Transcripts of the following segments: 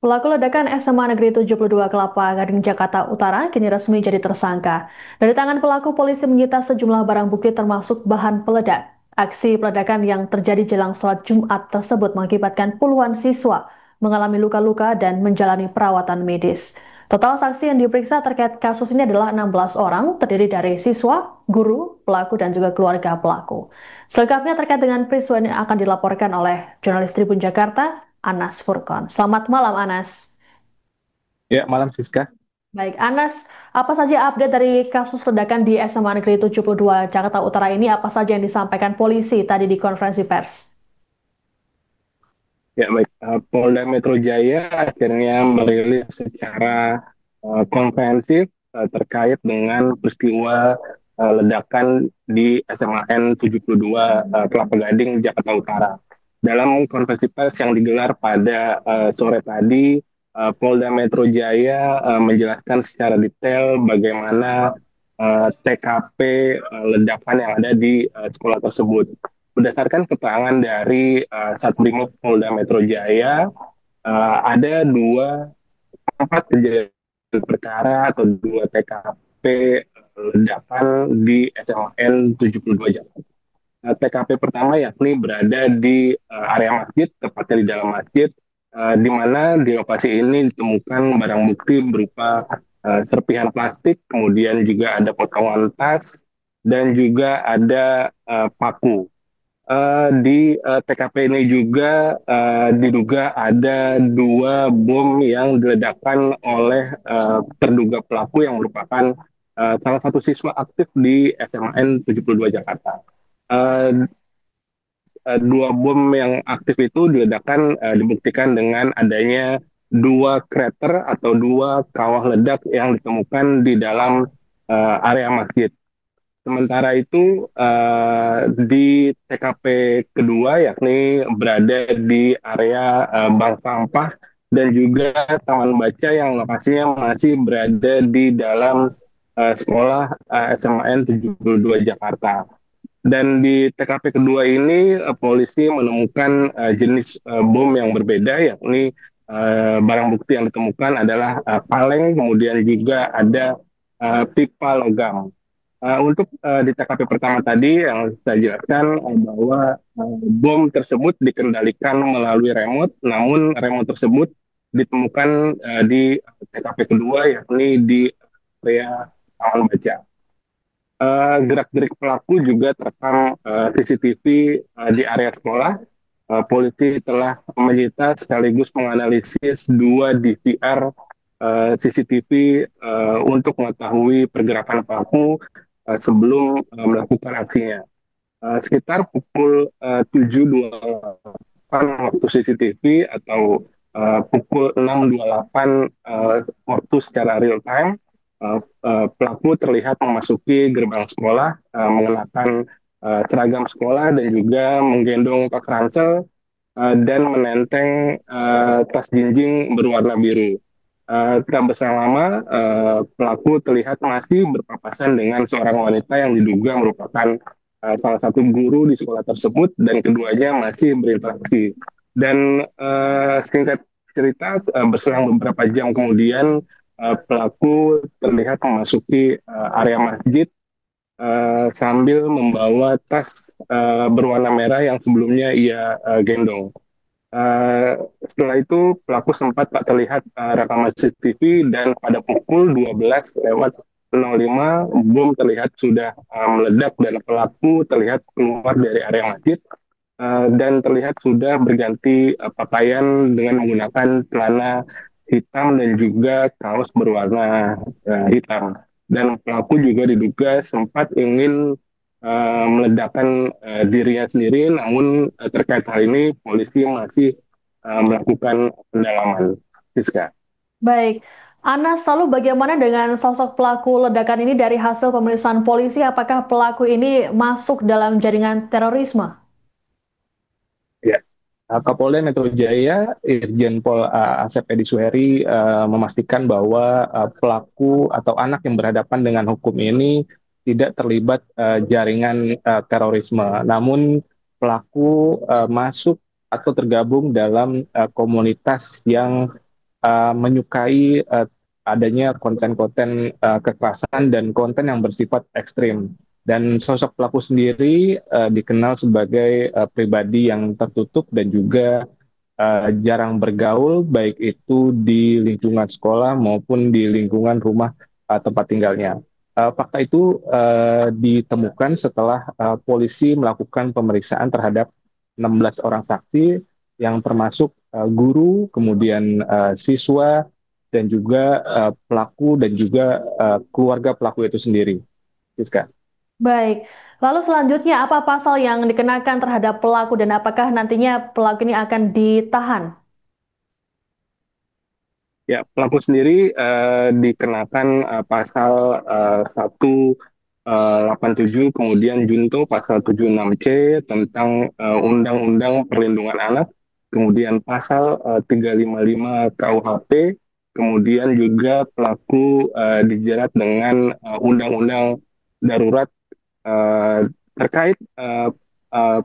Pelaku ledakan SMA Negeri 72 Kelapa Gading Jakarta Utara kini resmi jadi tersangka. Dari tangan pelaku, polisi menyita sejumlah barang bukti termasuk bahan peledak. Aksi peledakan yang terjadi jelang sholat Jumat tersebut mengakibatkan puluhan siswa mengalami luka-luka dan menjalani perawatan medis. Total saksi yang diperiksa terkait kasus ini adalah 16 orang, terdiri dari siswa, guru, pelaku, dan juga keluarga pelaku. Selengkapnya terkait dengan peristiwa ini akan dilaporkan oleh jurnalis Tribun Jakarta, Anas Furkon. Selamat malam, Anas. Ya, malam Siska. Baik, Anas, apa saja update dari kasus ledakan di SMA Negeri 72 Jakarta Utara ini? Apa saja yang disampaikan polisi tadi di konferensi pers? Ya, baik. Polda Metro Jaya akhirnya merilis secara komprehensif terkait dengan peristiwa ledakan di SMAN 72 Kelapa Gading, Jakarta Utara. Dalam konferensi pers yang digelar pada sore tadi, Polda Metro Jaya menjelaskan secara detail bagaimana TKP ledakan yang ada di sekolah tersebut. Berdasarkan keterangan dari Satbrimop Polda Metro Jaya, ada dua tempat kejadian perkara atau dua TKP ledakan di SMAN 72 Jakarta. TKP pertama yakni berada di area masjid, tepatnya di dalam masjid, di mana di lokasi ini ditemukan barang bukti berupa serpihan plastik, kemudian juga ada potongan tas, dan juga ada paku. Di TKP ini juga diduga ada dua bom yang diledakkan oleh terduga pelaku yang merupakan salah satu siswa aktif di SMAN 72 Jakarta. Eh, Dua bom yang aktif itu diledakkan dibuktikan dengan adanya dua krater atau dua kawah ledak yang ditemukan di dalam area masjid. Sementara itu di TKP kedua yakni berada di area bank sampah dan juga taman baca yang lokasinya masih berada di dalam sekolah SMAN 72 Jakarta. Dan di TKP kedua ini polisi menemukan jenis bom yang berbeda, yakni barang bukti yang ditemukan adalah kaleng, kemudian juga ada pipa logam. Untuk di TKP pertama tadi yang saya jelaskan bahwa bom tersebut dikendalikan melalui remote, namun remote tersebut ditemukan di TKP kedua, yakni di area taman baca. Gerak-gerik pelaku juga terekam CCTV di area sekolah. Polisi telah menyita sekaligus menganalisis dua DVR CCTV untuk mengetahui pergerakan pelaku sebelum melakukan aksinya. Sekitar pukul 7.28 waktu CCTV atau pukul 6.28 waktu secara real time, pelaku terlihat memasuki gerbang sekolah mengenakan seragam sekolah dan juga menggendong pak ransel dan menenteng tas jinjing berwarna biru. Tak berselang lama, pelaku terlihat masih berpapasan dengan seorang wanita yang diduga merupakan salah satu guru di sekolah tersebut dan keduanya masih berinteraksi. Dan singkat cerita, berselang beberapa jam kemudian, pelaku terlihat memasuki area masjid sambil membawa tas berwarna merah yang sebelumnya ia gendong. Setelah itu pelaku sempat tak terlihat rekaman CCTV dan pada pukul 12:05 bom terlihat sudah meledak dan pelaku terlihat keluar dari area masjid dan terlihat sudah berganti pakaian dengan menggunakan celana hitam dan juga kaos berwarna hitam. Dan pelaku juga diduga sempat ingin meledakkan dirinya sendiri, namun terkait hal ini polisi masih melakukan pendalaman. Siska. Baik, Anas, lalu bagaimana dengan sosok pelaku ledakan ini dari hasil pemeriksaan polisi? Apakah pelaku ini masuk dalam jaringan terorisme? Ya. Kapolda Metro Jaya, Irjen Pol Asep Edi Suheri memastikan bahwa pelaku atau anak yang berhadapan dengan hukum ini tidak terlibat jaringan terorisme. Namun pelaku masuk atau tergabung dalam komunitas yang menyukai adanya konten-konten kekerasan dan konten yang bersifat ekstrim. Dan sosok pelaku sendiri dikenal sebagai pribadi yang tertutup dan juga jarang bergaul, baik itu di lingkungan sekolah maupun di lingkungan rumah tempat tinggalnya. Fakta itu ditemukan setelah polisi melakukan pemeriksaan terhadap 16 orang saksi yang termasuk guru, kemudian siswa, dan juga pelaku dan juga keluarga pelaku itu sendiri. Siska. Baik, lalu selanjutnya apa pasal yang dikenakan terhadap pelaku dan apakah nantinya pelaku ini akan ditahan? Ya, pelaku sendiri dikenakan pasal 187, kemudian junto pasal 76C tentang Undang-Undang Perlindungan Anak, kemudian pasal 355 KUHP, kemudian juga pelaku dijerat dengan Undang-Undang Darurat terkait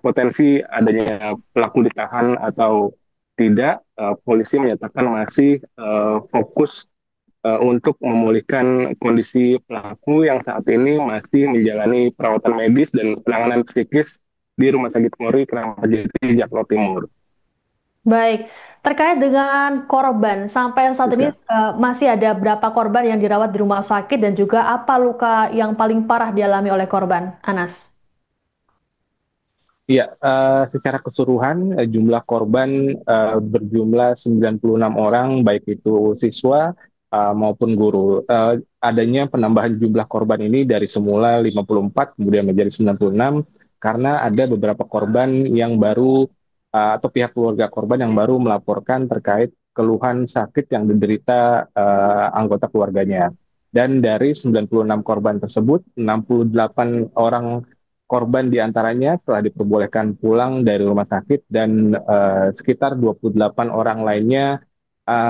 potensi adanya pelaku ditahan atau tidak. Polisi menyatakan masih fokus untuk memulihkan kondisi pelaku yang saat ini masih menjalani perawatan medis dan penanganan psikis di Rumah Sakit Polri Kramat Jati, Jakarta Timur. Baik, terkait dengan korban, sampai saat ini Bisa. masih ada berapa korban yang dirawat di rumah sakit dan juga apa luka yang paling parah dialami oleh korban, Anas? Iya, secara keseluruhan jumlah korban berjumlah 96 orang, baik itu siswa maupun guru. Adanya penambahan jumlah korban ini dari semula 54 kemudian menjadi 96 karena ada beberapa korban yang baru atau pihak keluarga korban yang baru melaporkan terkait keluhan sakit yang diderita anggota keluarganya. Dan dari 96 korban tersebut, 68 orang korban diantaranya telah diperbolehkan pulang dari rumah sakit dan sekitar 28 orang lainnya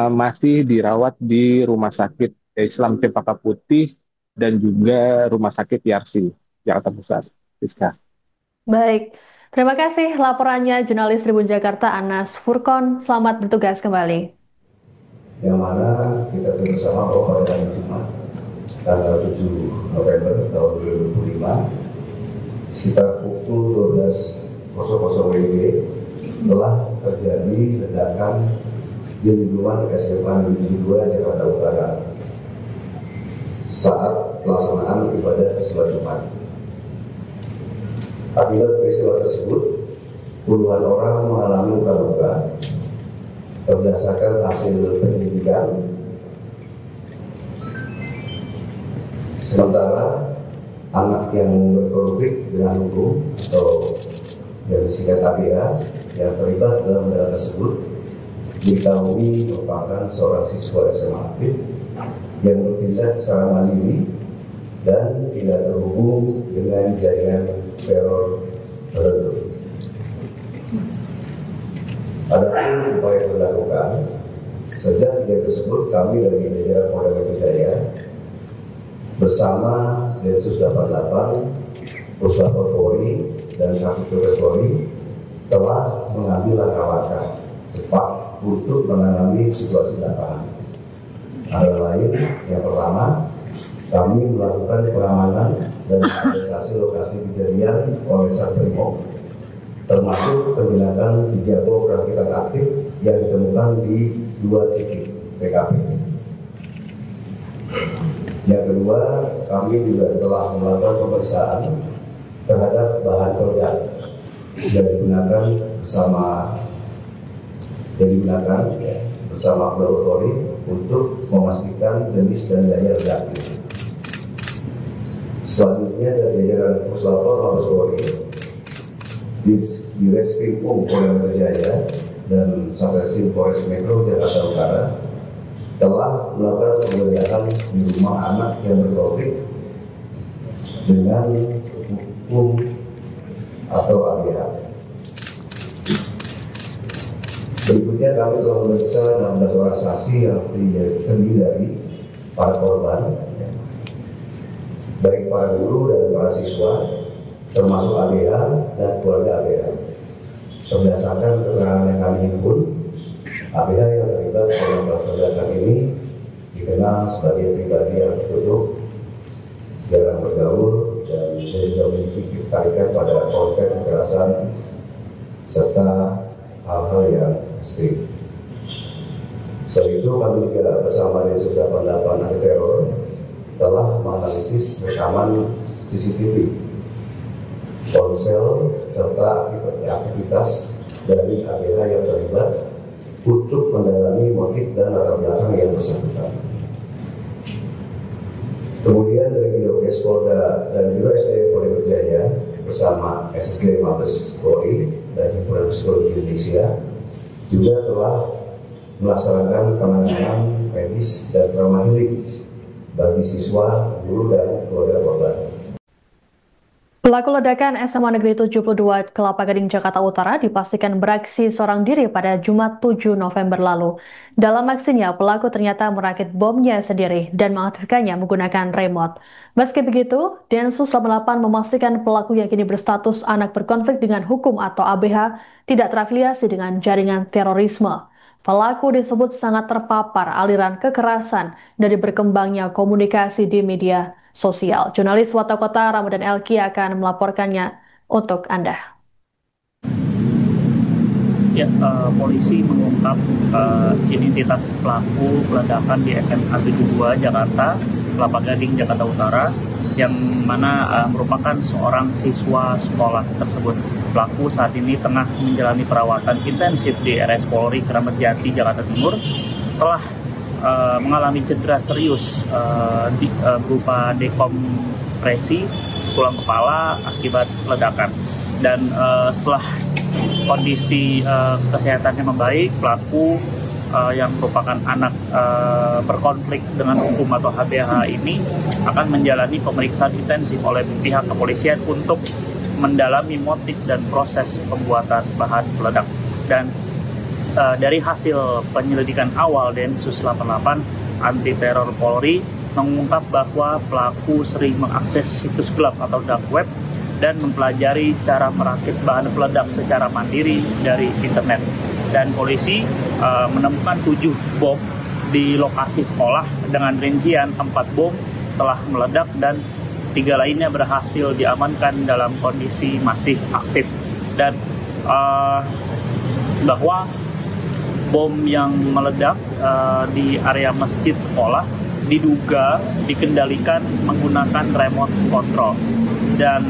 masih dirawat di Rumah Sakit Islam Cempaka Putih dan juga Rumah Sakit Yarsi, Jakarta Pusat. Rizka. Baik, terima kasih laporannya jurnalis Tribun Jakarta Anas Furkon. Selamat bertugas kembali. Yang mana kita bersama bahwa pada hari Jumat tanggal 7 November tahun 2025 sekitar pukul 12.00 WIB telah terjadi ledakan di lingkungan SMA Negeri 2 Jakarta Utara saat pelaksanaan ibadah sholat Jumat. Akibat peristiwa tersebut, puluhan orang mengalami luka-luka. Berdasarkan hasil penyelidikan, sementara anak yang berkonflik dengan hukum atau yang disingkat ABA yang terlibat dalam ledakan tersebut diketahui merupakan seorang siswa SMA aktif yang bertindak secara mandiri dan tidak terhubung dengan jaringan teror tertentu. Adapun upaya yang dilakukan sejak kejadian tersebut, kami dari jajaran Polda Metro Jaya bersama Densus 88, Puslapor Polri dan Kapolres Polri telah mengambil langkah-langkah cepat untuk menangani situasi lapangan. Antara lain, yang pertama, kami melakukan pengamanan dan analisasi lokasi kejadian oleh Satbrimob, termasuk penjinakan 3 bom rakitan aktif yang ditemukan di 2 titik TKP. Yang kedua, kami juga telah melakukan pemeriksaan terhadap bahan peledak yang digunakan bersama laboratori untuk memastikan jenis dan daya ledaknya. Selanjutnya dari jajaran Puslapor Mabes Polri di Reskrimpum Polda Metro Jaya dan Satreskrim Polres Metro Jakarta Utara telah melakukan penggeledahan di rumah anak yang berkonflik dengan hukum atau ABH. Berikutnya kami telah memeriksa 16 orang saksi yang terdiri dari para korban, baik para guru dan para siswa, termasuk ABH dan keluarga ABH. Berdasarkan keterangan yang kami himpun, ABH yang terlibat dalam ledakan sebagai pribadi yang tertutup, jarang bergaul, dan tidak memiliki ketertarikan pada konten kekerasan serta hal-hal yang ekstrim. Selain itu, kami juga bersama Densus 88 anti teror telah menganalisis rekaman CCTV, ponsel, serta aktivitas dari ABH yang terlibat untuk mendalami motif dan latar belakang yang bersangkutan. Kemudian dari Bidokes Polda dan Biro SDM Polda Metro Jaya bersama SSD Mabes Polri dan Himpunan Psikologi Indonesia juga telah melaksanakan penanganan medis dan trauma healing bagi siswa, guru, dan keluarga korban. Pelaku ledakan SMA Negeri 72 Kelapa Gading, Jakarta Utara dipastikan beraksi seorang diri pada Jumat 7 November lalu. Dalam aksinya, pelaku ternyata merakit bomnya sendiri dan mengaktifkannya menggunakan remote. Meski begitu, Densus 88 memastikan pelaku yang kini berstatus anak berkonflik dengan hukum atau ABH tidak terafiliasi dengan jaringan terorisme. Pelaku disebut sangat terpapar aliran kekerasan dari berkembangnya komunikasi di media sosial. Jurnalis Warta Kota Ramadan Elki akan melaporkannya untuk Anda. Ya, polisi mengungkap identitas pelaku peledakan di SMA 72 Jakarta, Kelapa Gading, Jakarta Utara, yang mana merupakan seorang siswa sekolah tersebut. Pelaku saat ini tengah menjalani perawatan intensif di RS Polri Kramat Jati, Jakarta Timur, setelah mengalami cedera serius berupa dekompresi tulang kepala akibat ledakan. Dan setelah kondisi kesehatannya membaik, pelaku yang merupakan anak berkonflik dengan hukum atau HBH ini akan menjalani pemeriksaan intensif oleh pihak kepolisian untuk mendalami motif dan proses pembuatan bahan peledak. Dan dari hasil penyelidikan awal Densus 88 anti teror Polri mengungkap bahwa pelaku sering mengakses situs gelap atau dark web dan mempelajari cara merakit bahan peledak secara mandiri dari internet. Dan polisi menemukan 7 bom di lokasi sekolah dengan rincian 4 bom telah meledak dan 3 lainnya berhasil diamankan dalam kondisi masih aktif. Dan bahwa bom yang meledak di area masjid sekolah diduga dikendalikan menggunakan remote control, dan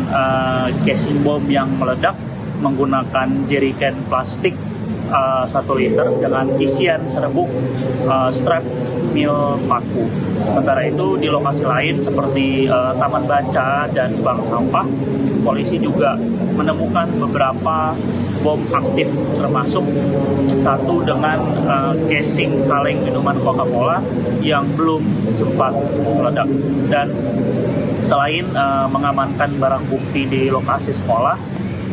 casing bom yang meledak menggunakan jerigen plastik 1 liter dengan isian serbuk strap mil paku. Sementara itu di lokasi lain seperti taman baca dan bank sampah, polisi juga menemukan beberapa bom aktif, termasuk 1 dengan casing kaleng minuman Coca-Cola yang belum sempat meledak. Dan selain mengamankan barang bukti di lokasi sekolah,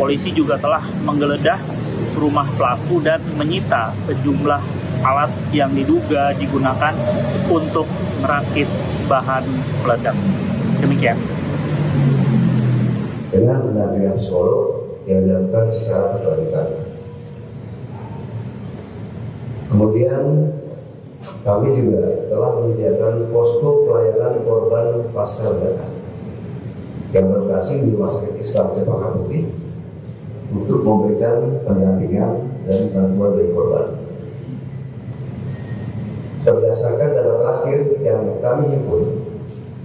polisi juga telah menggeledah rumah pelaku dan menyita sejumlah alat yang diduga digunakan untuk merakit bahan peledak. Demikian. Dengan pendampingan psikolog yang dilakukan secara berkelanjutan. Kemudian kami juga telah menyediakan posko pelayanan korban pasca ledakan yang berlokasi di Rumah Sakit Islam Cempaka Putih untuk memberikan pendampingan dan bantuan bagi korban. Berdasarkan data terakhir yang kami himpun,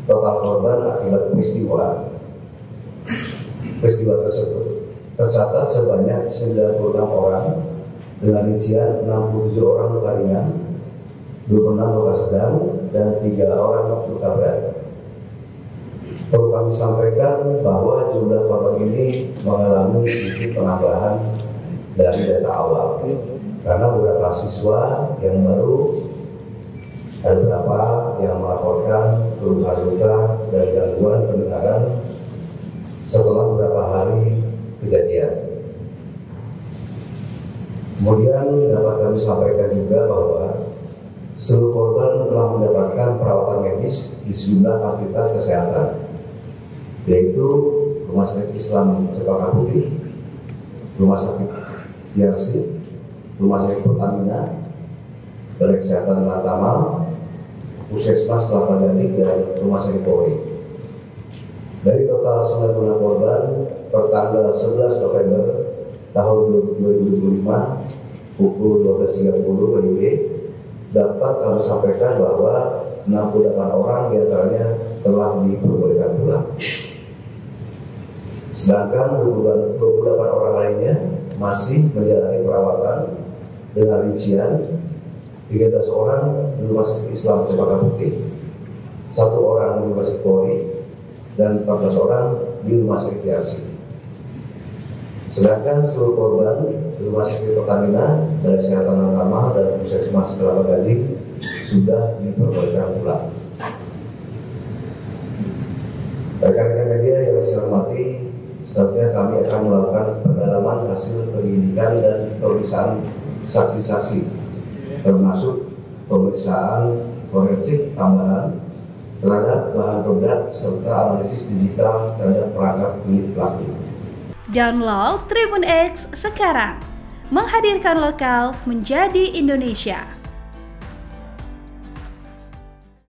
total korban akibat peristiwa tersebut tercatat sebanyak 96 orang dengan rincian 67 orang luka ringan, 26 luka sedang, dan 3 orang luka berat. Perlu kami sampaikan bahwa jumlah korban ini mengalami sedikit penambahan dari data awal, karena beberapa siswa yang baru ada beberapa yang melaporkan keluhan luka dan gangguan pendengaran setelah beberapa hari kejadian. Kemudian dapat kami sampaikan juga bahwa seluruh korban telah mendapatkan perawatan medis di sejumlah fasilitas kesehatan, yaitu Rumah Sakit Islam Cempaka Putih, Rumah Sakit Yarsi, Rumah Sakit Pertamina, Balai Kesehatan Lantamal, Puskesmas Kelapa Gading dan Rumah Sakit Polri. Dari total 96 korban per tanggal 11 November tahun 2025 pukul 12.30 WIB dapat kami sampaikan bahwa 68 orang diantaranya telah diperbolehkan pulang. Sedangkan 28 orang lainnya masih menjalani perawatan dengan rincian 13 orang di Rumah Sakit Islam Cempaka Putih, 1 orang di Rumah Sakit Polri, dan 14 orang di Rumah Sakit Yarsi. Sedangkan seluruh korban di Rumah Sakit Pertamina, Balai Kesehatan Utama, dan Puskesmas Kelapa Gading sudah diperbolehkan pulang. Rekan-rekan media yang saya hormati, selanjutnya kami akan melakukan pendalaman hasil penyelidikan dan pemeriksaan saksi-saksi, termasuk pemeriksaan forensik tambahan terhadap bahan peledak serta analisis digital terhadap perangkat milik pelaku. Download Tribun X sekarang, menghadirkan lokal menjadi Indonesia.